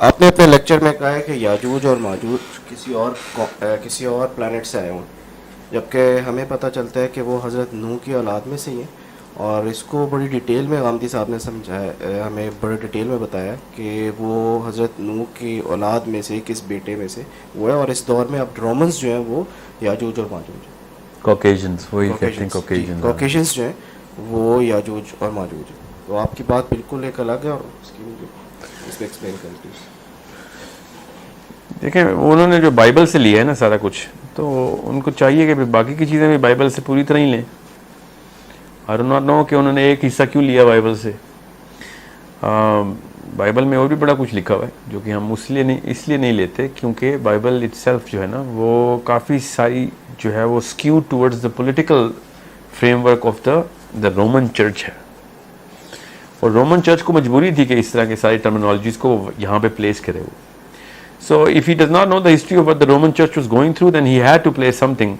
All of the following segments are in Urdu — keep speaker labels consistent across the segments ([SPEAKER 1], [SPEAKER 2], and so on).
[SPEAKER 1] آپ نے اپنے لیکچر میں کہا ہے کہ یاجوج اور ماجوج کسی اور پلانٹ سے آئے ہوں، جبکہ ہمیں پتہ چلتا ہے کہ وہ حضرت نوح کی اولاد میں سے ہی ہیں، اور اس کو بڑی ڈیٹیل میں غامدی صاحب نے سمجھایا، ہمیں بڑے ڈیٹیل میں بتایا کہ وہ حضرت نوح کی اولاد میں سے کس بیٹے میں سے وہ ہے، اور اس دور میں اب رومنز جو ہیں وہ یاجوج اور ماجوج ہیں،
[SPEAKER 2] کوکیشنز، وہی کہتے ہیں کوکیشنز.
[SPEAKER 1] کوکیشنز جو ہیں وہ یاجوج اور ماجوج ہیں. تو آپ کی بات بالکل ایک الگ ہے، اور اس کی مجھے اس میں ایکسپلین کریں پلیز.
[SPEAKER 2] دیکھیں انہوں نے جو بائبل سے لیا ہے نا سارا کچھ، تو ان کو چاہیے کہ باقی کی چیزیں بھی بائبل سے پوری طرح ہی لیں. آئی ڈو ناٹ نو کہ انہوں نے ایک حصہ کیوں لیا بائبل سے. بائبل میں اور بھی بڑا کچھ لکھا ہوا ہے جو کہ ہم اس لیے نہیں لیتے کیونکہ بائبل اٹ سیلف جو ہے نا وہ کافی ساری جو ہے وہ skew towards the political frame work of the Roman church ہے، اور رومن چرچ کو مجبوری تھی کہ اس طرح کے ساری ٹرمینالوجیز کو یہاں پہ پلیس کرے وہ. So if he does not know the history of what the Roman Church was going through, then he had to place something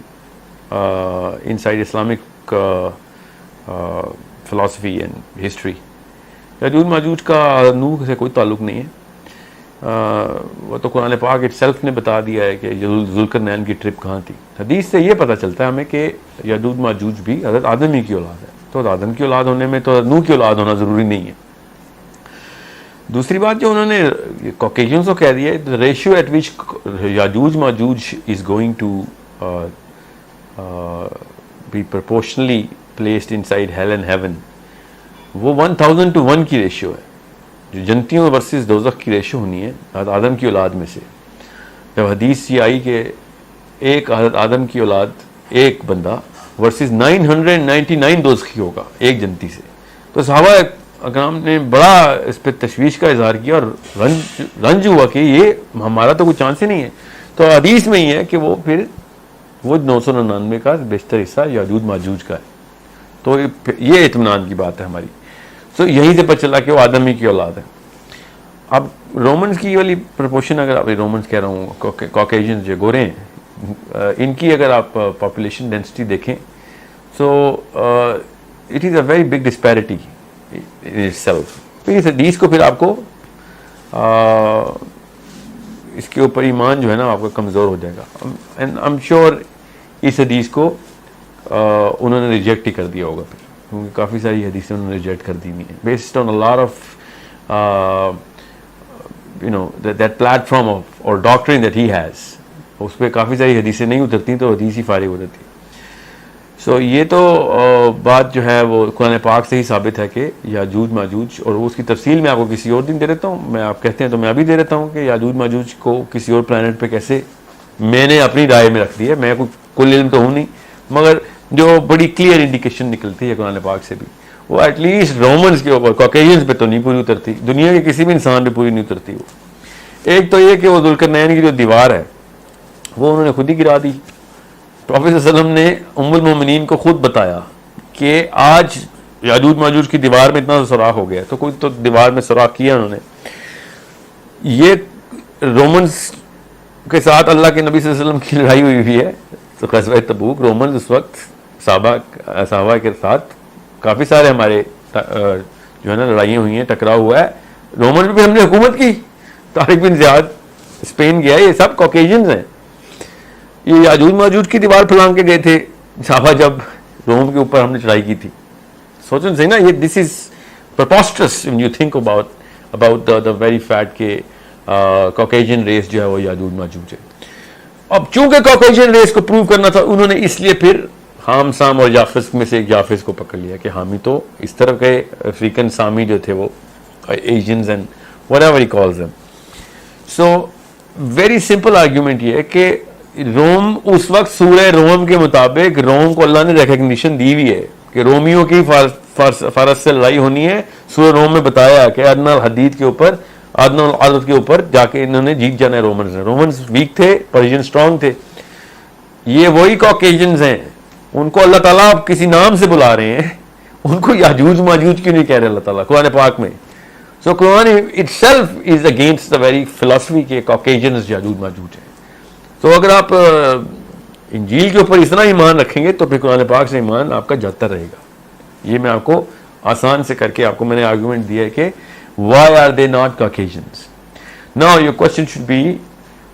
[SPEAKER 2] inside Islamic philosophy and history. یاجوج ماجوج کا نوح سے کوئی تعلق نہیں ہے، وہ تو قرآن پاک اٹ سیلف نے بتا دیا ہے کہ ذوالقرنین کی ٹرپ کہاں تھی. حدیث سے یہ پتہ چلتا ہے ہمیں کہ یاجوج ماجوج بھی حضرت آدم ہی کی اولاد ہے، تو آدم کی اولاد ہونے میں تو نوح کی اولاد ہونا ضروری نہیں ہے. دوسری بات جو انہوں نے کوکیشنز کو کہہ دیا ہے، the ratio at which Yajuj Majuj is going to be proportionally placed inside hell and heaven، وہ 1000 to 1 کی ریشیو ہے. جو جنتیوں ورسز دوزخ کی ریشیو ہونی ہے حضرت آدم کی اولاد میں سے. جب حدیث یہ آئی کہ ایک حضرت آدم کی اولاد ایک بندہ ورسز 999 دوزخی ہوگا ایک جنتی سے، تو صحابہ اکرام نے بڑا اس پہ تشویش کا اظہار کیا اور رنج ہوا کہ یہ ہمارا تو کوئی چانس ہی نہیں ہے. تو حدیث میں ہی ہے کہ وہ پھر وہ 999 کا بیشتر حصہ یاجوج ماجوج کا ہے. تو یہ اطمینان کی بات ہے ہماری. تو یہیں سے پتہ چلا کہ وہ آدم ہی کی اولاد ہے. اب رومنز کی والی پرپورشن، اگر آپ رومنز کہہ رہا ہوں، کوکیشنز جو گورے ہیں، ان کی اگر آپ پاپولیشن ڈینسٹی دیکھیں so it is a very big disparity in itself. اس حدیث کو پھر آپ کو اس کے اوپر ایمان جو ہے نا آپ کا کمزور ہو جائے گا. اینڈ آئی ایم شیور اس حدیث کو انہوں نے ریجیکٹ ہی کر دیا ہوگا پھر، کیونکہ کافی ساری حدیثیں انہوں نے ریجیکٹ کر دی ہوئی ہیں based on a lot of that plate form of اور ڈاکٹرن دیٹ ہی ہیز. اس پہ کافی ساری حدیثیں نہیں اترتی تو حدیث ہی فارغ ہو جاتی. سو یہ تو بات جو ہے وہ قرآن پاک سے ہی ثابت ہے کہ یاجوج ماجوج، اور اس کی تفصیل میں آپ کو کسی اور دن دے دیتا ہوں. میں آپ کہتے ہیں تو میں ابھی دے دیتا ہوں کہ یاجوج ماجوج کو کسی اور پلانٹ پہ کیسے، میں نے اپنی رائے میں رکھ دی ہے، میں کل علم تو ہوں نہیں، مگر جو بڑی کلیئر انڈیکیشن نکلتی ہے قرآن پاک سے بھی، وہ ایٹ لیسٹ رومنز کے اوپر، کوکیشنز پہ تو نہیں پوری اترتی، دنیا کے کسی بھی انسان پہ پوری نہیں اترتی. وہ ایک تو یہ کہ وہ ذوالقرنین کی جو دیوار ہے وہ انہوں نے خود ہی گرا دی. پروفیسر صلی اللہ علیہ وسلم نے ام المومنین کو خود بتایا کہ آج یاجوج ماجوج کی دیوار میں اتنا سوراخ ہو گیا، تو کوئی تو دیوار میں سوراخ کیا انہوں نے. یہ رومنز کے ساتھ اللہ کے نبی صلی اللہ علیہ وسلم کی لڑائی ہوئی ہوئی ہے. تو غزوہ تبوک رومنز اس وقت صحابہ کے ساتھ کافی سارے ہمارے جو ہے نا لڑائیاں ہوئی ہیں، ٹکراؤ ہوا ہے. رومنز پہ ہم نے حکومت کی، طارق بن زیاد اسپین گیا، یہ سب کوکیشنز ہیں. یہ یاجوج ماجوج کی دیوار پھلانگ کے گئے تھے صحابہ جب روم کے اوپر ہم نے چڑھائی کی تھی. سوچیں صحیح نا، یہ دس از پرپوسٹرس when you think about the very fact کہ کوکیشن ریس جو ہے وہ یاجوج ماجوج ہے. اب چونکہ کوکیشن ریس کو پروو کرنا تھا، انہوں نے اس لیے پھر حام سام اور یافس میں سے ایک یافس کو پکڑ لیا کہ حامی تو اس طرف کے افریقن سامی جو تھے وہ Asians and whatever he calls them. So very simple argument یہ ہے کہ روم اس وقت سورہ روم کے مطابق روم کو اللہ نے ریکگنیشن دی ہوئی ہے کہ رومیوں کی فارس سے لڑائی ہونی ہے. سورہ روم میں بتایا کہ ادنی الحدید کے اوپر، ادنی العدد کے اوپر جا کے انہوں نے جیت جانا ہے. رومنز ویک تھے، پرشین اسٹرانگ تھے. یہ وہی کوکیشنز ہیں، ان کو اللہ تعالیٰ کسی نام سے بلا رہے ہیں، ان کو یاجوج ماجوج کیوں نہیں کہہ رہے اللہ تعالیٰ قرآن پاک میں. سو قرآن itself is against the very philosophy کہ کوکیشنز یاجوج ماجوج ہیں. تو اگر آپ انجیل کے اوپر اس طرح ایمان رکھیں گے تو پھر قرآن پاک سے ایمان آپ کا جاتا رہے گا. یہ میں آپ کو آسان سے کر کے آپ کو میں نے آرگومنٹ دیا ہے کہ why are they not Caucasians. Now your question should be,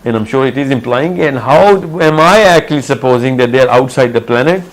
[SPEAKER 2] and I'm sure it is implying, and how am I actually supposing that they are outside the planet?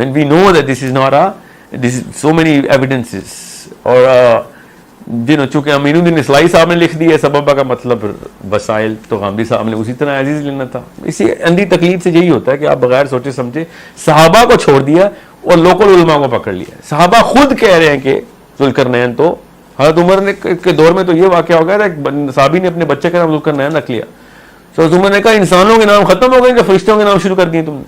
[SPEAKER 2] when we know that this is so many evidences, اور چونکہ امین اصلاحی صاحب نے لکھ دیا سببہ کا مطلب وسائل، تو غامدی صاحب نے اسی طرح عزیز لینا تھا. اسی اندھی تقلید سے یہی ہوتا ہے کہ آپ بغیر سوچے سمجھے صحابہ کو چھوڑ دیا اور لوکل علماء کو پکڑ لیا. صحابہ خود کہہ رہے ہیں کہ ذوالقرنین تو حضرت عمر نے کے دور میں تو یہ واقعہ ہو گیا تھا، ایک صحابی نے اپنے بچے کا نام ذوالقرنین رکھ لیا. تو حضرت عمر نے کہا انسانوں کے نام ختم ہو گئے کہ فرشتوں کے نام شروع کر دیے تم نے.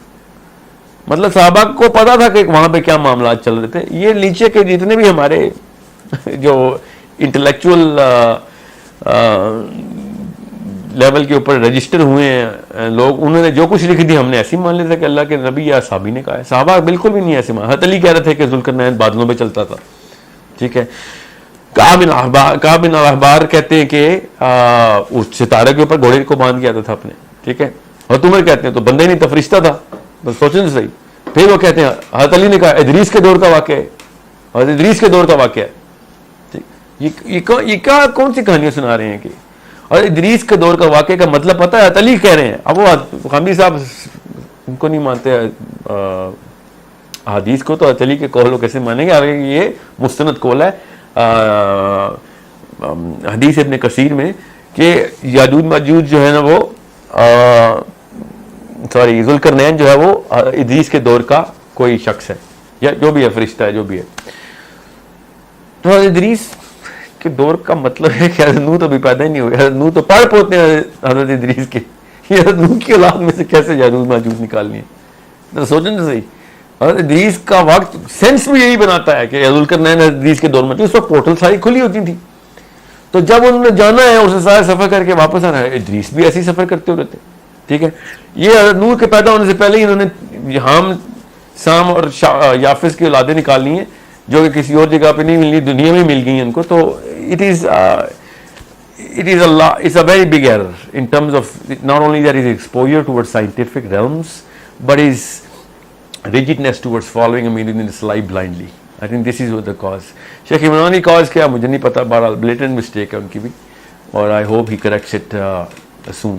[SPEAKER 2] مطلب صحابہ کو پتا تھا کہ وہاں پہ کیا معاملات چل رہے تھے. یہ نیچے کے جتنے بھی ہمارے جو انٹلیکچوئل لیول کے اوپر رجسٹر ہوئے ہیں لوگ، انہوں نے جو کچھ لکھ دیا ہم نے ایسے ہی مان لیتے کہ اللہ کے نبی یا صحابی نے کہا ہے. صحابہ بالکل بھی نہیں ایسے مان. حضرت علی کہہ رہے تھے کہ ذوالقرنین بادلوں پہ چلتا تھا. ٹھیک ہے. کعب بن الاحبار کہتے ہیں کہ اس ستارے کے اوپر گھوڑے کو باندھ کے آتا تھا اپنے. ٹھیک ہے. حضرت عمر کہتے ہیں تو بندہ ہی نہیں تھا، فرشتہ تھا. بس سوچیں تو صحیح. پھر وہ کہتے ہیں حضرت علی نے کہا ادریس کے دور کا واقعہ ہے، حضرت ادریس کے دور کا واقعہ ہے. یہ کیا کون سی کہانیاں سنا رہے ہیں کہ اور ادریس کے دور کا واقعے کا مطلب پتہ ہے؟ حضرت علی کہہ رہے ہیں. اب وہ غامدی صاحب ان کو نہیں مانتے حدیث کو، تو حضرت علی کے قول کو کیسے مانیں گے؟ حالانکہ یہ مستند قول ہے حدیث ابن کثیر میں کہ یاجوج ماجوج جو ہے نا وہ ذوالقرنین جو ہے وہ ادریس کے دور کا کوئی شخص ہے یا جو بھی ہے، فرشتہ ہے جو بھی ہے. تو ادریس کے دور کا مطلب ہے کہ حضرت نوح تو بھی پیدا ہی نہیں ہوئے. حضرت نوح تو پڑھ پوتے ہیں حضرت ادریس کے. یہ حضرت نوح کی اولاد میں سے کیسے یاجوج ماجوج نکالنی ہے؟ تو سوچیں تو صحیح. حضرت ادریس کا وقت سینس بھی یہی بناتا ہے کہ ذوالقرنین حضرت ادریس کے دور میں تھی. اس وقت پورٹل ساری کھلی ہوتی تھی. تو جب انہوں نے جانا ہے اسے سارا سفر کر کے واپس آنا ہے. ادریس بھی ایسے ہی سفر کرتے ہوتے. ٹھیک ہے. یہ حضرت نوح کے پیدا ہونے سے پہلے ہی انہوں نے حام، سام اور یافس کی اولادیں نکالنی ہیں جو کہ کسی اور جگہ پہ نہیں ملنی، دنیا میں مل گئی ہیں ان کو. تو it's a very big error in terms of not only that is exposure towards scientific realms but is rigidness towards following Ameen al-Islahi blindly. I think this is what the cause. Sheikh Imrani cause کیا مجھے نہیں پتا، بہرحال blatant mistake ہے ان کی بھی، اور I hope he corrects it soon.